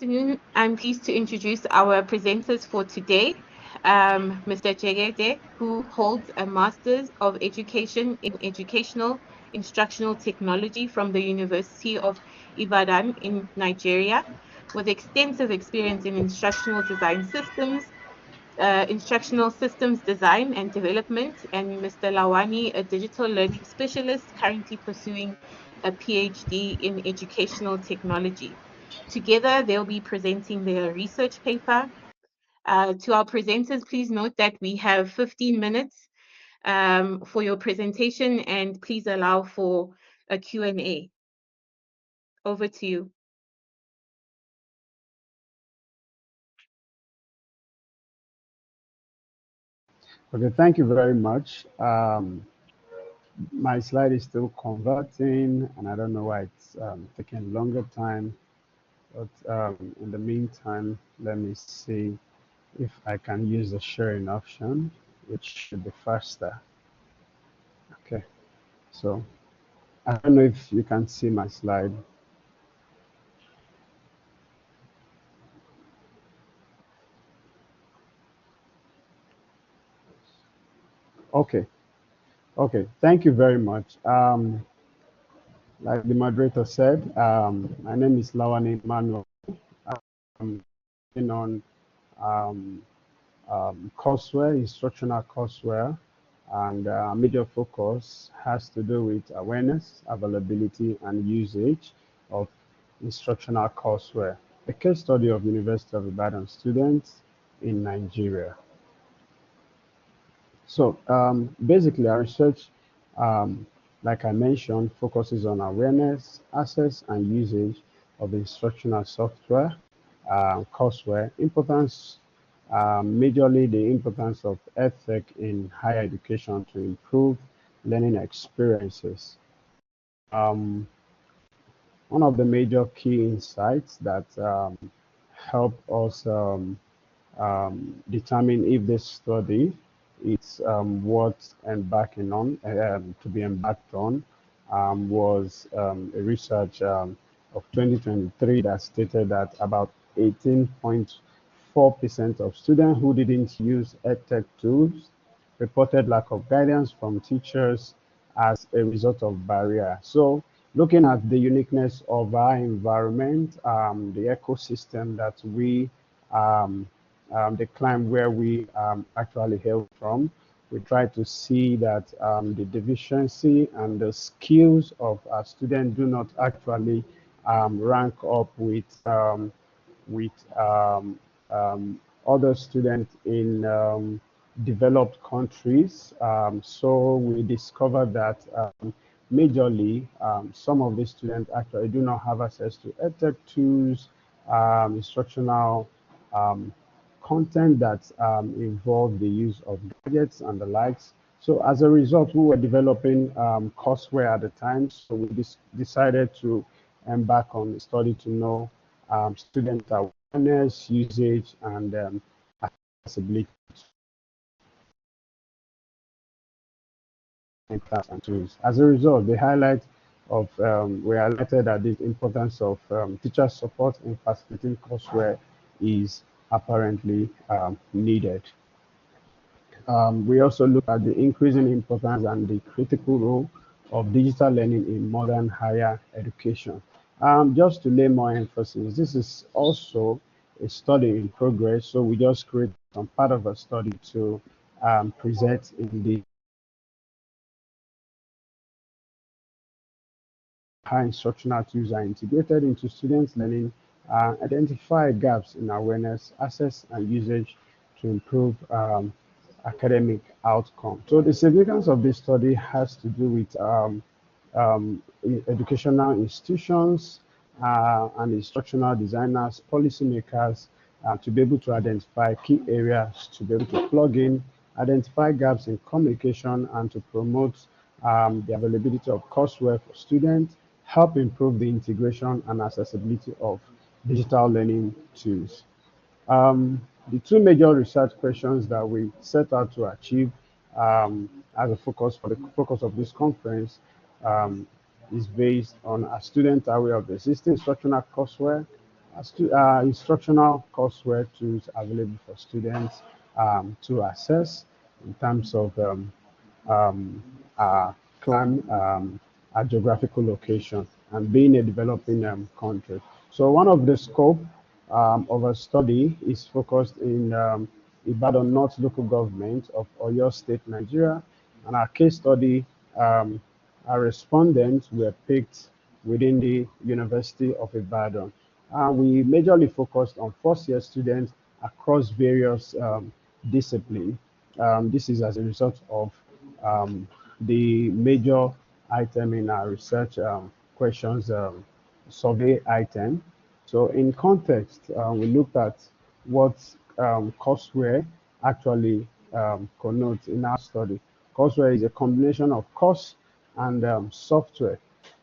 Afternoon. I'm pleased to introduce our presenters for today. Mr. Jegede, who holds a Master's of Education in Educational Instructional Technology from the University of Ibadan in Nigeria, with extensive experience in instructional systems design and development, and Mr. Lawani, a digital learning specialist currently pursuing a PhD in educational technology. Together, they'll be presenting their research paper. To our presenters, please note that we have 15 minutes for your presentation, and please allow for a Q&A. Over to you. Okay, thank you very much. My slide is still converting, and I don't know why it's taking longer time. But in the meantime, let me see if I can use the sharing option, which should be faster. Okay, so I don't know if you can see my slide. Okay, thank you very much. Like the moderator said, my name is Lawani Emmanuel. I'm working on courseware, instructional courseware, and major focus has to do with awareness, availability, and usage of instructional courseware. A case study of University of Ibadan students in Nigeria. So basically, our research, like I mentioned, focuses on awareness, access, and usage of instructional software, courseware, importance, majorly the importance of ethic in higher education to improve learning experiences. One of the major key insights that help us determine if this study is worth embarking on, to be embarked on, was a research of 2023 that stated that about 18.4% of students who didn't use EdTech tools reported lack of guidance from teachers as a result of barrier. So looking at the uniqueness of our environment, the ecosystem that we the climb where we actually hail from, we try to see that the deficiency and the skills of our students do not actually rank up with other students in developed countries. So we discovered that majorly some of the students actually do not have access to EdTech tools, instructional content that involve the use of gadgets and the likes. So as a result, we were developing courseware at the time. So we decided to embark on the study to know student awareness, usage, and accessibility in class and tools. As a result, we highlighted that the importance of teacher support in facilitating courseware is apparently needed. We also look at the increasing importance and the critical role of digital learning in modern higher education. Just to lay more emphasis, this is also a study in progress, so we just create some part of a study to present in the how instructional tools are integrated into students' learning, identify gaps in awareness, access, and usage to improve academic outcome. So the significance of this study has to do with educational institutions and instructional designers, policymakers, to be able to identify key areas, to be able to plug in, identify gaps in communication, and to promote the availability of courseware for students, help improve the integration and accessibility of digital learning tools. The two major research questions that we set out to achieve as a focus for the focus of this conference is based on a student aware of the existing instructional courseware, instructional courseware tools available for students to access in terms of um, our clan, our geographical location, and being a developing country. So one of the scope of a study is focused in Ibadan North local government of Oyo State, Nigeria, and our case study, our respondents were picked within the University of Ibadan. We majorly focused on first-year students across various disciplines. This is as a result of the major item in our research questions survey item. So in context, we looked at what courseware actually connotes in our study. Courseware is a combination of course and software.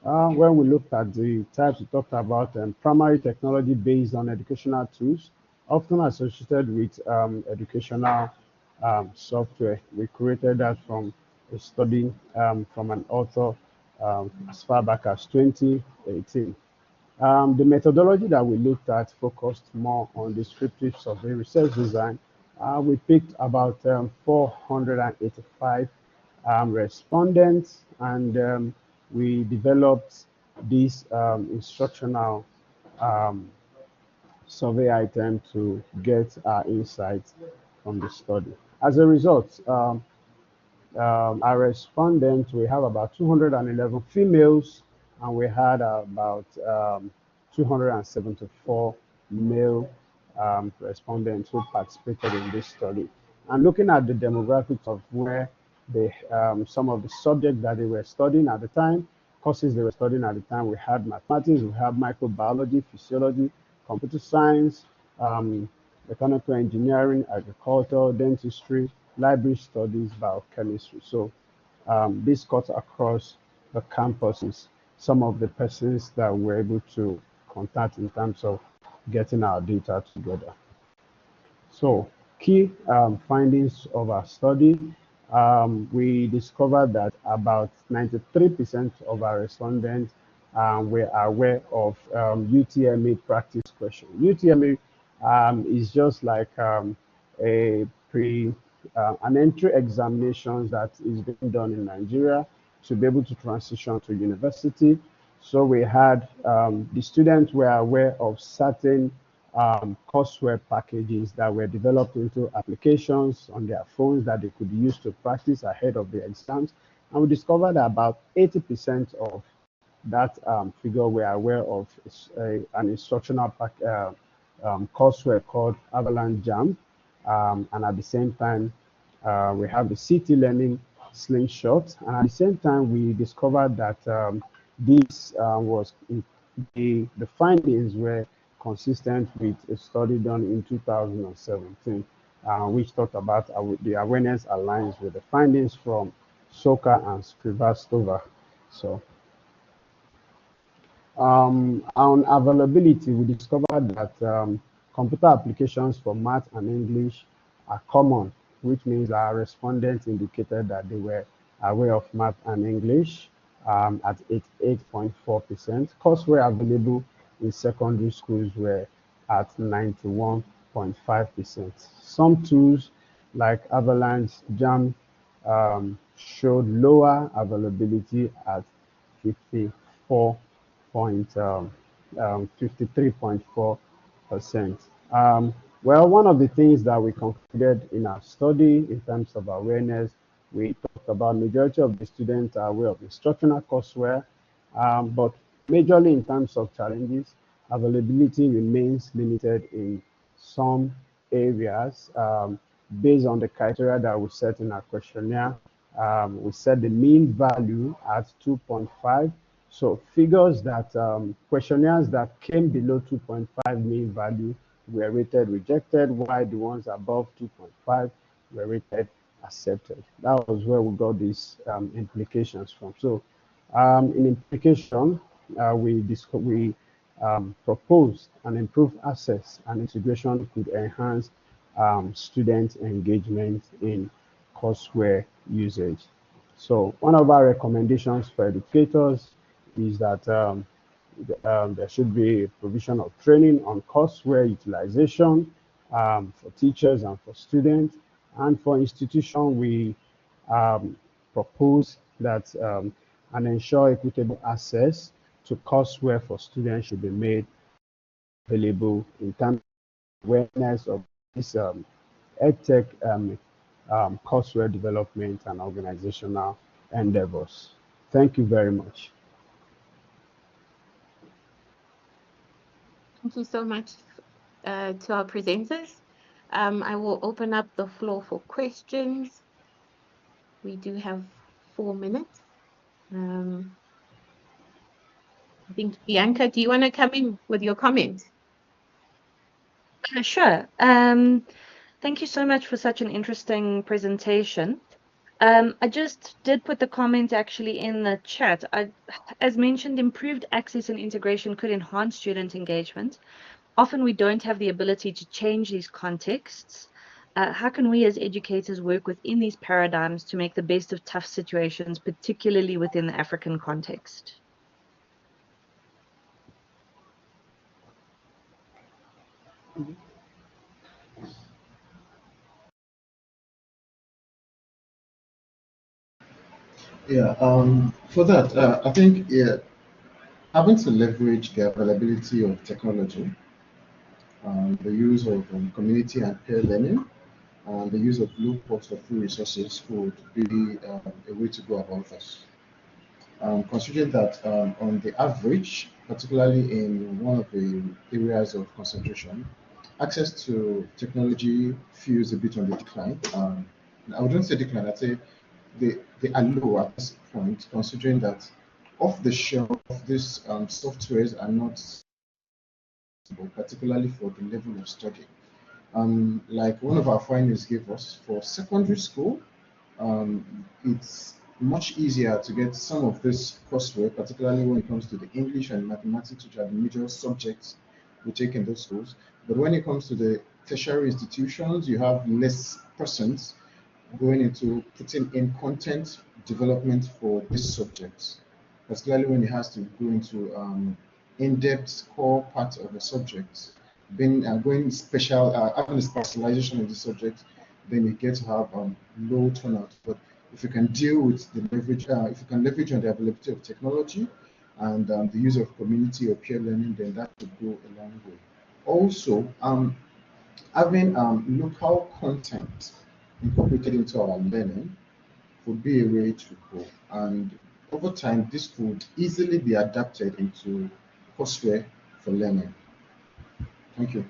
When we looked at the types, we talked about primary technology based on educational tools, often associated with educational software. We created that from a study from an author as far back as 2018. The methodology that we looked at focused more on descriptive survey research design. We picked about 485 respondents, and we developed this instructional um, survey item to get our insights from the study. As a result, our respondents, we have about 211 females, and we had about 274 male respondents who participated in this study. And looking at the demographics of where some of the subjects that they were studying at the time, courses they were studying at the time, we had mathematics, we had microbiology, physiology, computer science, mechanical engineering, agriculture, dentistry, library studies, biochemistry. So this cuts across the campuses, some of the persons that we're able to contact in terms of getting our data together. So key findings of our study, we discovered that about 93% of our respondents were aware of UTMA practice question. UTMA is just like a an entry examination that is being done in Nigeria to be able to transition to university. So we had the students were aware of certain courseware packages that were developed into applications on their phones that they could use to practice ahead of the exams. And we discovered that about 80% of that figure were aware of an instructional courseware called Avalanche Jam. And at the same time, we have the city learning slingshot. And at the same time, we discovered that this was the findings were consistent with a study done in 2017, which talked about the awareness aligns with the findings from Soka and Srivastava. So on availability, we discovered that computer applications for math and English are common, which means our respondents indicated that they were aware of math and English at 88.4%. Courseware available in secondary schools were at 91.5%. Some tools like Avalanche Jam showed lower availability at 54 point 53.4%. Well, one of the things that we concluded in our study in terms of awareness, we talked about majority of the students are aware of instructional courseware, but majorly in terms of challenges, availability remains limited in some areas based on the criteria that we set in our questionnaire. We set the mean value at 2.5. So figures that questionnaires that came below 2.5 mean value were rated rejected, while the ones above 2.5 were rated accepted. That was where we got these implications from. So in implication, we proposed an improved access and integration could enhance student engagement in courseware usage. So one of our recommendations for educators is that There should be provision of training on courseware utilization for teachers and for students. And for institution, we propose that and ensure equitable access to courseware for students should be made available in terms of awareness of this EdTech courseware development and organizational endeavors. Thank you very much. Thank you so much to our presenters. I will open up the floor for questions. We do have 4 minutes. I think, Bianca, do you want to come in with your comment? Sure. Thank you so much for such an interesting presentation. I just did put the comment actually in the chat. As mentioned, improved access and integration could enhance student engagement. Often we don't have the ability to change these contexts. How can we as educators work within these paradigms to make the best of tough situations, particularly within the African context? Yeah, for that, I think having to leverage the availability of technology, the use of community and peer learning, and the use of low cost or free resources would be a way to go about this. Considering that on the average, particularly in one of the areas of concentration, access to technology feels a bit on the decline. I wouldn't say decline, I'd say they are low at this point, considering that off the shelf, these softwares are not suitable, particularly for the level of study. Like one of our findings gave us for secondary school, it's much easier to get some of this coursework, particularly when it comes to the English and mathematics, which are the major subjects we take in those schools. But when it comes to the tertiary institutions, you have less persons going into putting in content development for these subjects, particularly when it has to go into in-depth core part of the subject, being going special, having a specialization in the subject, then you get to have low turnout. But if you can deal with the leverage, if you can leverage on the availability of technology and the use of community or peer learning, then that would go a long way. Also, having local content incorporated into our learning would be a way to go. And over time, this could easily be adapted into courseware for learning. Thank you.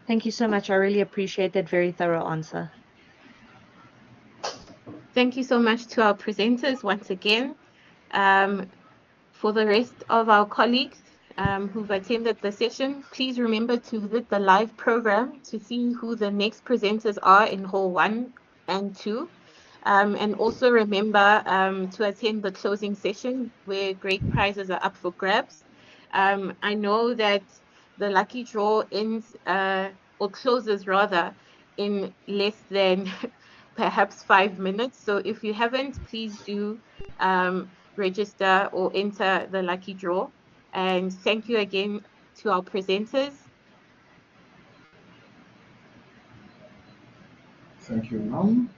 Thank you so much. I really appreciate that very thorough answer. Thank you so much to our presenters once again. For the rest of our colleagues who've attended the session, please remember to visit the live program to see who the next presenters are in Hall 1 and 2. And also remember to attend the closing session where great prizes are up for grabs. I know that the lucky draw ends or closes rather in less than perhaps 5 minutes. So if you haven't, please do register or enter the lucky draw. And thank you again to our presenters. Thank you, ma'am.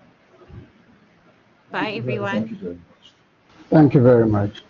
Bye, everyone. Thank you very much. Thank you very much.